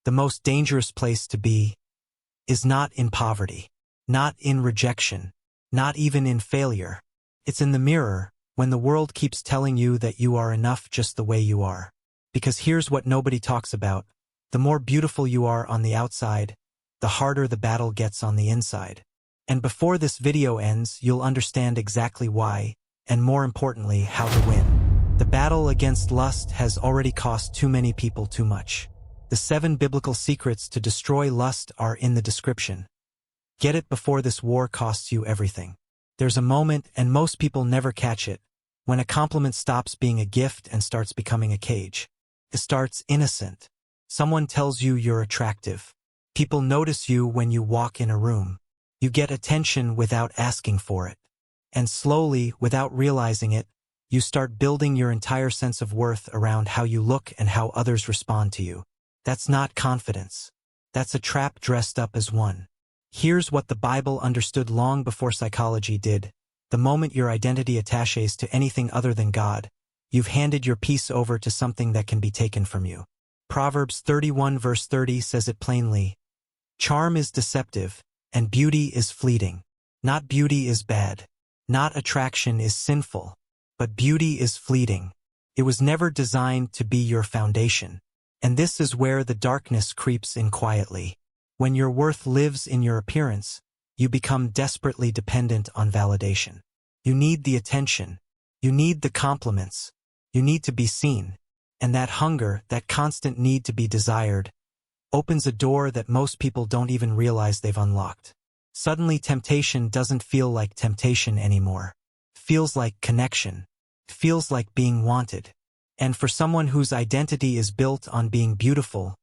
The most dangerous place to be is not in poverty, not in rejection, not even in failure. It's in the mirror, when the world keeps telling you that you are enough just the way you are. Because here's what nobody talks about: the more beautiful you are on the outside, the harder the battle gets on the inside. And before this video ends, you'll understand exactly why, and more importantly, how to win. The battle against lust has already cost too many people too much. The 7 biblical secrets to destroy lust are in the description. Get it before this war costs you everything. There's a moment, and most people never catch it, when a compliment stops being a gift and starts becoming a cage. It starts innocent. Someone tells you you're attractive. People notice you when you walk in a room. You get attention without asking for it. And slowly, without realizing it, you start building your entire sense of worth around how you look and how others respond to you. That's not confidence. That's a trap dressed up as one. Here's what the Bible understood long before psychology did. The moment your identity attaches to anything other than God, you've handed your peace over to something that can be taken from you. Proverbs 31 verse 30 says it plainly. Charm is deceptive, and beauty is fleeting. Not beauty is bad. Not attraction is sinful. But beauty is fleeting. It was never designed to be your foundation. And this is where the darkness creeps in quietly. When your worth lives in your appearance, you become desperately dependent on validation. You need the attention. You need the compliments. You need to be seen. And that hunger, that constant need to be desired, opens a door that most people don't even realize they've unlocked. Suddenly temptation doesn't feel like temptation anymore. It feels like connection. It feels like being wanted. And for someone whose identity is built on being beautiful,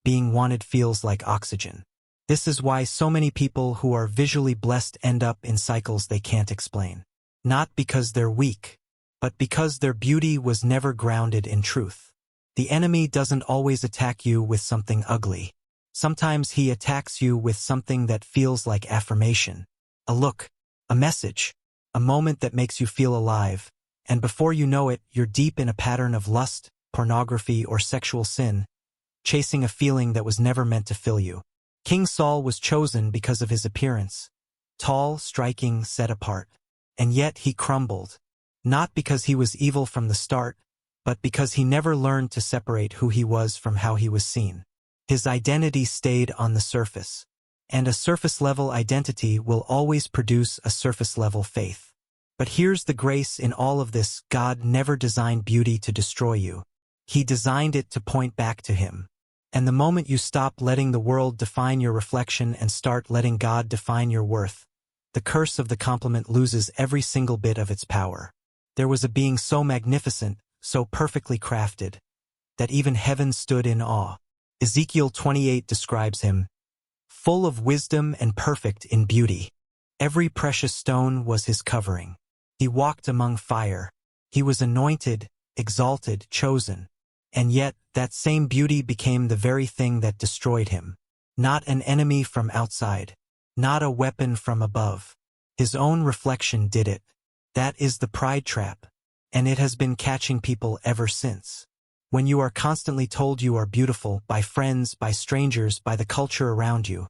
being wanted feels like oxygen. This is why so many people who are visually blessed end up in cycles they can't explain. Not because they're weak, but because their beauty was never grounded in truth. The enemy doesn't always attack you with something ugly. Sometimes he attacks you with something that feels like affirmation. A look, a message, a moment that makes you feel alive. And before you know it, you're deep in a pattern of lust, pornography, or sexual sin, chasing a feeling that was never meant to fill you. King Saul was chosen because of his appearance. Tall, striking, set apart. And yet he crumbled. Not because he was evil from the start, but because he never learned to separate who he was from how he was seen. His identity stayed on the surface. And a surface-level identity will always produce a surface-level faith. But here's the grace in all of this: God never designed beauty to destroy you. He designed it to point back to Him. And the moment you stop letting the world define your reflection and start letting God define your worth, the curse of the compliment loses every single bit of its power. There was a being so magnificent, so perfectly crafted, that even heaven stood in awe. Ezekiel 28 describes him, full of wisdom and perfect in beauty. Every precious stone was his covering. He walked among fire. He was anointed, exalted, chosen. And yet, that same beauty became the very thing that destroyed him. Not an enemy from outside. Not a weapon from above. His own reflection did it. That is the pride trap. And it has been catching people ever since. When you are constantly told you are beautiful by friends, by strangers, by the culture around you,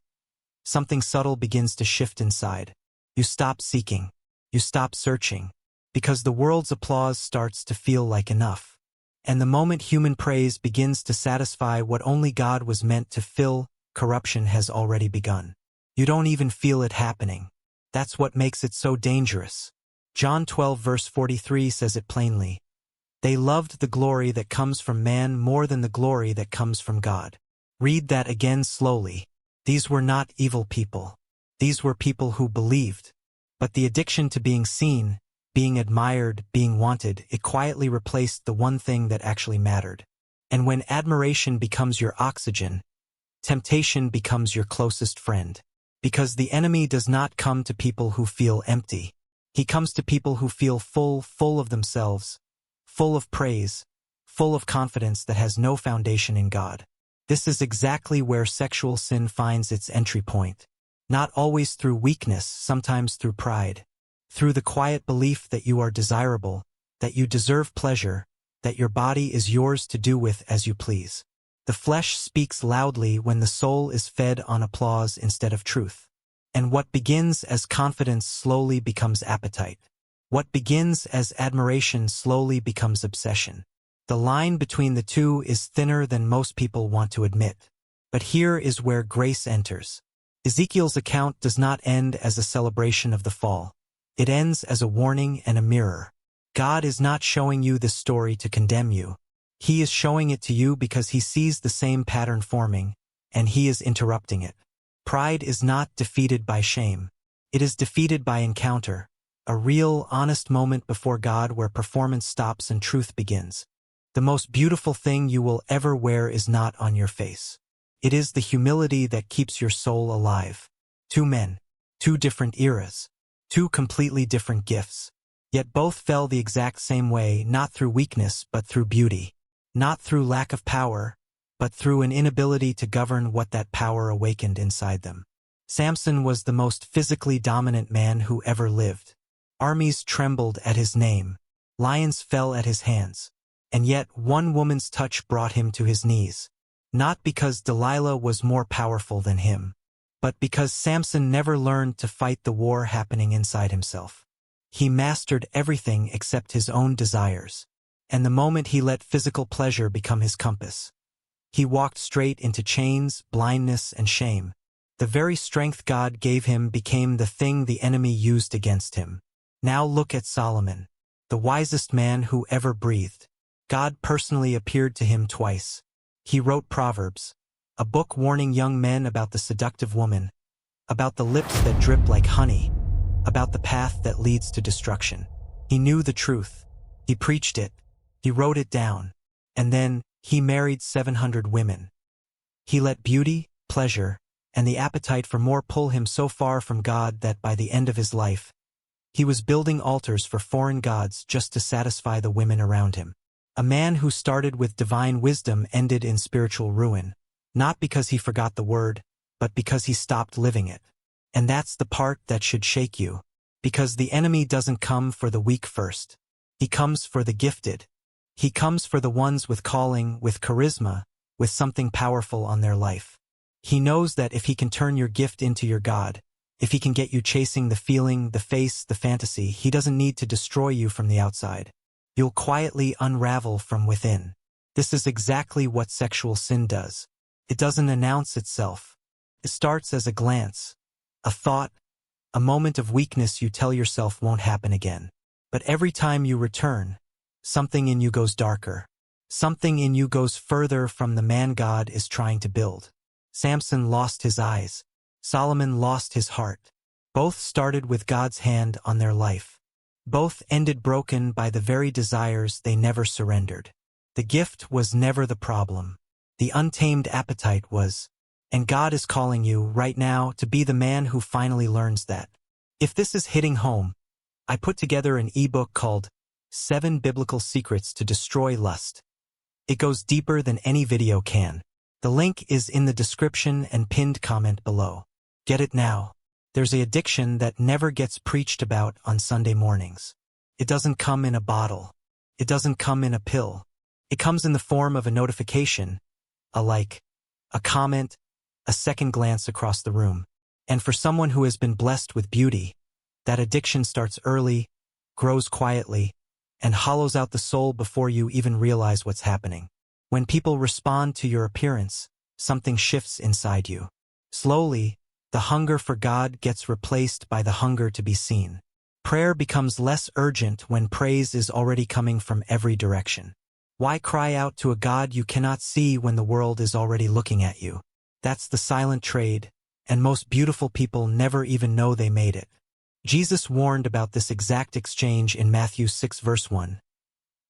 something subtle begins to shift inside. You stop seeking. You stop searching. Because the world's applause starts to feel like enough. And the moment human praise begins to satisfy what only God was meant to fill, corruption has already begun. You don't even feel it happening. That's what makes it so dangerous. John 12 verse 43 says it plainly. They loved the glory that comes from man more than the glory that comes from God. Read that again slowly. These were not evil people. These were people who believed. But the addiction to being seen, being admired, being wanted, it quietly replaced the one thing that actually mattered. And when admiration becomes your oxygen, temptation becomes your closest friend. Because the enemy does not come to people who feel empty. He comes to people who feel full of themselves, full of praise, full of confidence that has no foundation in God. This is exactly where sexual sin finds its entry point. Not always through weakness, sometimes through pride. Through the quiet belief that you are desirable, that you deserve pleasure, that your body is yours to do with as you please. The flesh speaks loudly when the soul is fed on applause instead of truth. And what begins as confidence slowly becomes appetite. What begins as admiration slowly becomes obsession. The line between the two is thinner than most people want to admit. But here is where grace enters. Ezekiel's account does not end as a celebration of the fall. It ends as a warning and a mirror. God is not showing you this story to condemn you. He is showing it to you because he sees the same pattern forming, and he is interrupting it. Pride is not defeated by shame. It is defeated by encounter, a real, honest moment before God where performance stops and truth begins. The most beautiful thing you will ever wear is not on your face. It is the humility that keeps your soul alive. Two men, two different eras, two completely different gifts. Yet both fell the exact same way, not through weakness but through beauty. Not through lack of power, but through an inability to govern what that power awakened inside them. Samson was the most physically dominant man who ever lived. Armies trembled at his name. Lions fell at his hands. And yet one woman's touch brought him to his knees. Not because Delilah was more powerful than him, but because Samson never learned to fight the war happening inside himself. He mastered everything except his own desires. And the moment he let physical pleasure become his compass, he walked straight into chains, blindness, and shame. The very strength God gave him became the thing the enemy used against him. Now look at Solomon, the wisest man who ever breathed. God personally appeared to him twice. He wrote Proverbs, a book warning young men about the seductive woman, about the lips that drip like honey, about the path that leads to destruction. He knew the truth. He preached it. He wrote it down. And then, he married 700 women. He let beauty, pleasure, and the appetite for more pull him so far from God that by the end of his life, he was building altars for foreign gods just to satisfy the women around him. A man who started with divine wisdom ended in spiritual ruin, not because he forgot the word, but because he stopped living it. And that's the part that should shake you, because the enemy doesn't come for the weak first. He comes for the gifted. He comes for the ones with calling, with charisma, with something powerful on their life. He knows that if he can turn your gift into your God, if he can get you chasing the feeling, the face, the fantasy, he doesn't need to destroy you from the outside. You'll quietly unravel from within. This is exactly what sexual sin does. It doesn't announce itself. It starts as a glance, a thought, a moment of weakness you tell yourself won't happen again. But every time you return, something in you goes darker. Something in you goes further from the man God is trying to build. Samson lost his eyes. Solomon lost his heart. Both started with God's hand on their life. Both ended broken by the very desires they never surrendered. The gift was never the problem. The untamed appetite was. And God is calling you right now to be the man who finally learns that. If this is hitting home, I put together an ebook called 7 Biblical Secrets to Destroy Lust. It goes deeper than any video can. The link is in the description and pinned comment below. Get it now. There's an addiction that never gets preached about on Sunday mornings. It doesn't come in a bottle. It doesn't come in a pill. It comes in the form of a notification, a like, a comment, a second glance across the room. And for someone who has been blessed with beauty, that addiction starts early, grows quietly, and hollows out the soul before you even realize what's happening. When people respond to your appearance, something shifts inside you. Slowly, the hunger for God gets replaced by the hunger to be seen. Prayer becomes less urgent when praise is already coming from every direction. Why cry out to a God you cannot see when the world is already looking at you? That's the silent trade, and most beautiful people never even know they made it. Jesus warned about this exact exchange in Matthew 6 verse 1.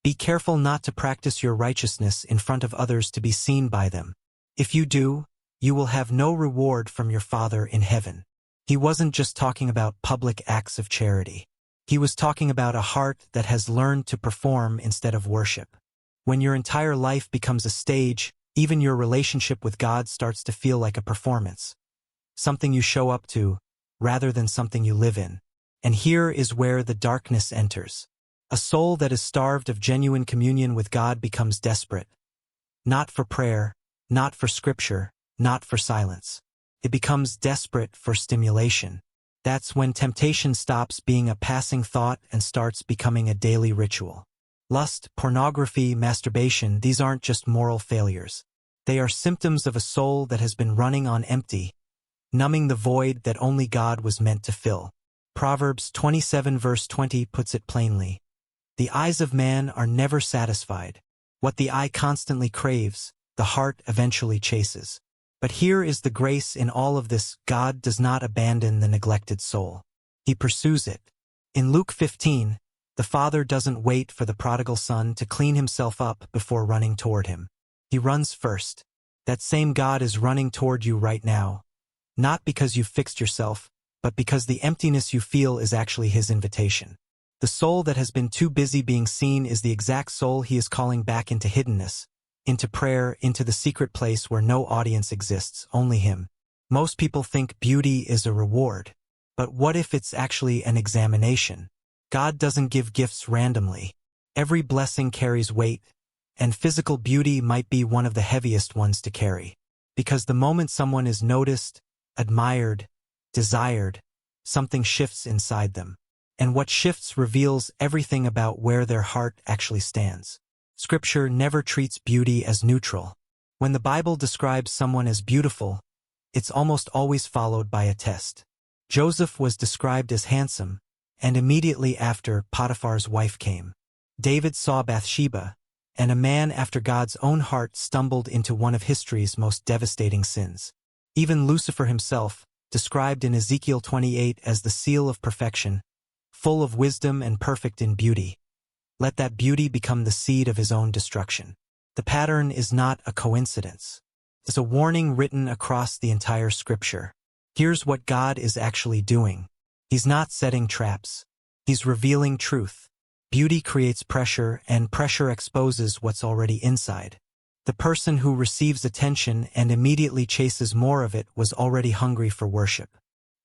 Be careful not to practice your righteousness in front of others to be seen by them. If you do, you will have no reward from your Father in heaven. He wasn't just talking about public acts of charity. He was talking about a heart that has learned to perform instead of worship. When your entire life becomes a stage, even your relationship with God starts to feel like a performance. Something you show up to, rather than something you live in. And here is where the darkness enters. A soul that is starved of genuine communion with God becomes desperate. Not for prayer, not for scripture, not for silence. It becomes desperate for stimulation. That's when temptation stops being a passing thought and starts becoming a daily ritual. Lust, pornography, masturbation, these aren't just moral failures. They are symptoms of a soul that has been running on empty, numbing the void that only God was meant to fill. Proverbs 27 verse 20 puts it plainly. The eyes of man are never satisfied. What the eye constantly craves, the heart eventually chases. But here is the grace in all of this: God does not abandon the neglected soul. He pursues it. In Luke 15, the father doesn't wait for the prodigal son to clean himself up before running toward him. He runs first. That same God is running toward you right now. Not because you've fixed yourself, but because the emptiness you feel is actually his invitation. The soul that has been too busy being seen is the exact soul he is calling back into hiddenness, into prayer, into the secret place where no audience exists, only him. Most people think beauty is a reward. But what if it's actually an examination? God doesn't give gifts randomly. Every blessing carries weight, and physical beauty might be one of the heaviest ones to carry. Because the moment someone is noticed, admired, desired, something shifts inside them. And what shifts reveals everything about where their heart actually stands. Scripture never treats beauty as neutral. When the Bible describes someone as beautiful, it's almost always followed by a test. Joseph was described as handsome, and immediately after, Potiphar's wife came. David saw Bathsheba, and a man after God's own heart stumbled into one of history's most devastating sins. Even Lucifer himself, described in Ezekiel 28 as the seal of perfection, full of wisdom and perfect in beauty. Let that beauty become the seed of his own destruction. The pattern is not a coincidence. It's a warning written across the entire scripture. Here's what God is actually doing. He's not setting traps. He's revealing truth. Beauty creates pressure, and pressure exposes what's already inside. The person who receives attention and immediately chases more of it was already hungry for worship.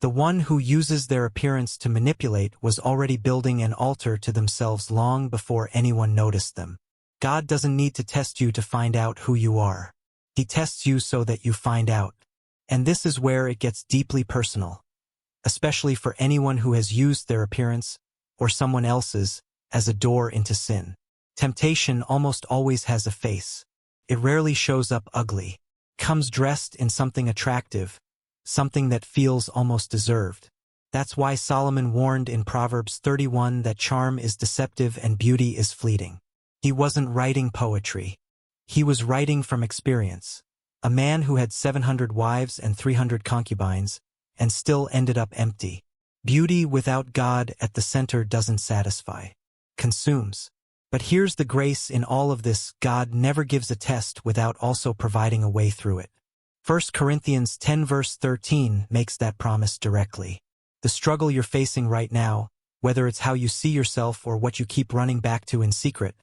The one who uses their appearance to manipulate was already building an altar to themselves long before anyone noticed them. God doesn't need to test you to find out who you are. He tests you so that you find out. And this is where it gets deeply personal, especially for anyone who has used their appearance, or someone else's, as a door into sin. Temptation almost always has a face. It rarely shows up ugly. Comes dressed in something attractive, something that feels almost deserved. That's why Solomon warned in Proverbs 31 that charm is deceptive and beauty is fleeting. He wasn't writing poetry. He was writing from experience. A man who had 700 wives and 300 concubines, and still ended up empty. Beauty without God at the center doesn't satisfy. Consumes. But here's the grace in all of this: God never gives a test without also providing a way through it. 1 Corinthians 10 verse 13 makes that promise directly. The struggle you're facing right now, whether it's how you see yourself or what you keep running back to in secret,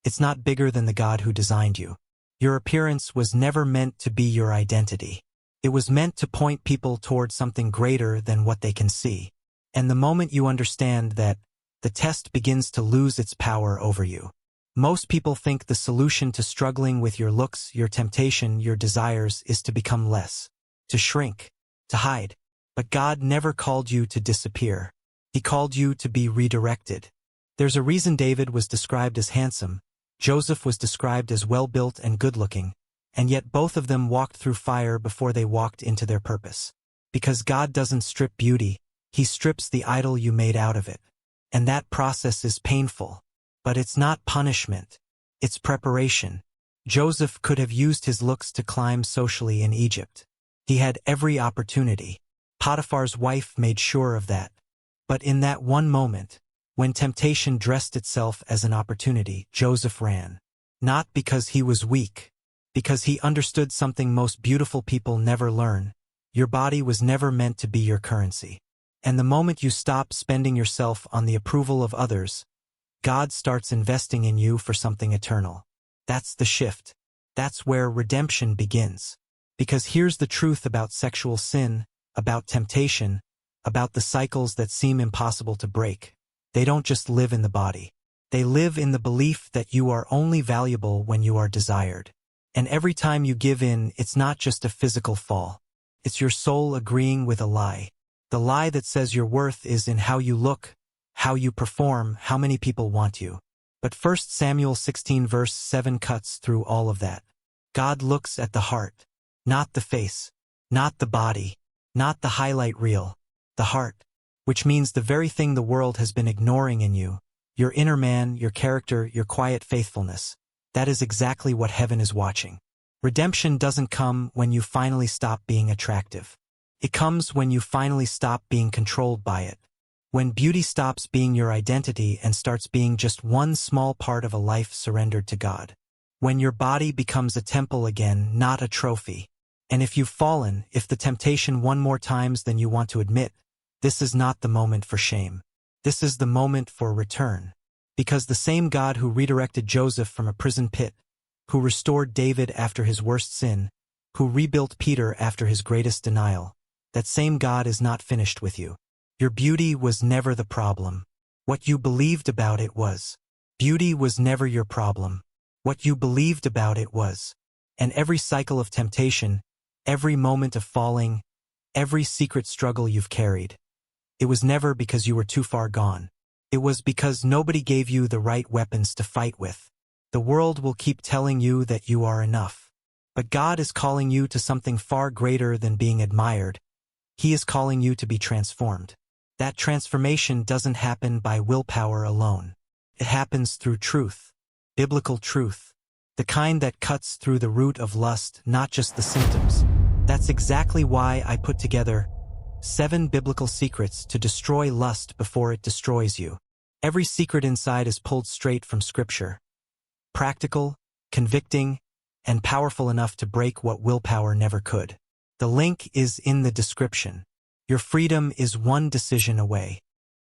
it's not bigger than the God who designed you. Your appearance was never meant to be your identity. It was meant to point people toward something greater than what they can see. And the moment you understand that, the test begins to lose its power over you. Most people think the solution to struggling with your looks, your temptation, your desires is to become less, to shrink, to hide. But God never called you to disappear. He called you to be redirected. There's a reason David was described as handsome, Joseph was described as well-built and good-looking, and yet both of them walked through fire before they walked into their purpose. Because God doesn't strip beauty, He strips the idol you made out of it. And that process is painful. But it's not punishment. It's preparation. Joseph could have used his looks to climb socially in Egypt. He had every opportunity. Potiphar's wife made sure of that. But in that one moment, when temptation dressed itself as an opportunity, Joseph ran. Not because he was weak. Because he understood something most beautiful people never learn. Your body was never meant to be your currency. And the moment you stop spending yourself on the approval of others, God starts investing in you for something eternal. That's the shift. That's where redemption begins. Because here's the truth about sexual sin, about temptation, about the cycles that seem impossible to break. They don't just live in the body. They live in the belief that you are only valuable when you are desired. And every time you give in, it's not just a physical fall. It's your soul agreeing with a lie. The lie that says your worth is in how you look, how you perform, how many people want you. But 1 Samuel 16 verse 7 cuts through all of that. God looks at the heart, not the face, not the body, not the highlight reel, the heart, which means the very thing the world has been ignoring in you, your inner man, your character, your quiet faithfulness. That is exactly what heaven is watching. Redemption doesn't come when you finally stop being attractive. It comes when you finally stop being controlled by it. When beauty stops being your identity and starts being just one small part of a life surrendered to God. When your body becomes a temple again, not a trophy. And if you've fallen, if the temptation won more times than you want to admit, this is not the moment for shame. This is the moment for return. Because the same God who redirected Joseph from a prison pit, who restored David after his worst sin, who rebuilt Peter after his greatest denial, that same God is not finished with you. Your beauty was never the problem. What you believed about it was. Beauty was never your problem. What you believed about it was. And every cycle of temptation, every moment of falling, every secret struggle you've carried, it was never because you were too far gone. It was because nobody gave you the right weapons to fight with. The world will keep telling you that you are enough. But God is calling you to something far greater than being admired. He is calling you to be transformed. That transformation doesn't happen by willpower alone. It happens through truth, biblical truth, the kind that cuts through the root of lust, not just the symptoms. That's exactly why I put together 7 biblical secrets to destroy lust before it destroys you. Every secret inside is pulled straight from Scripture. Practical, convicting, and powerful enough to break what willpower never could. The link is in the description. Your freedom is one decision away.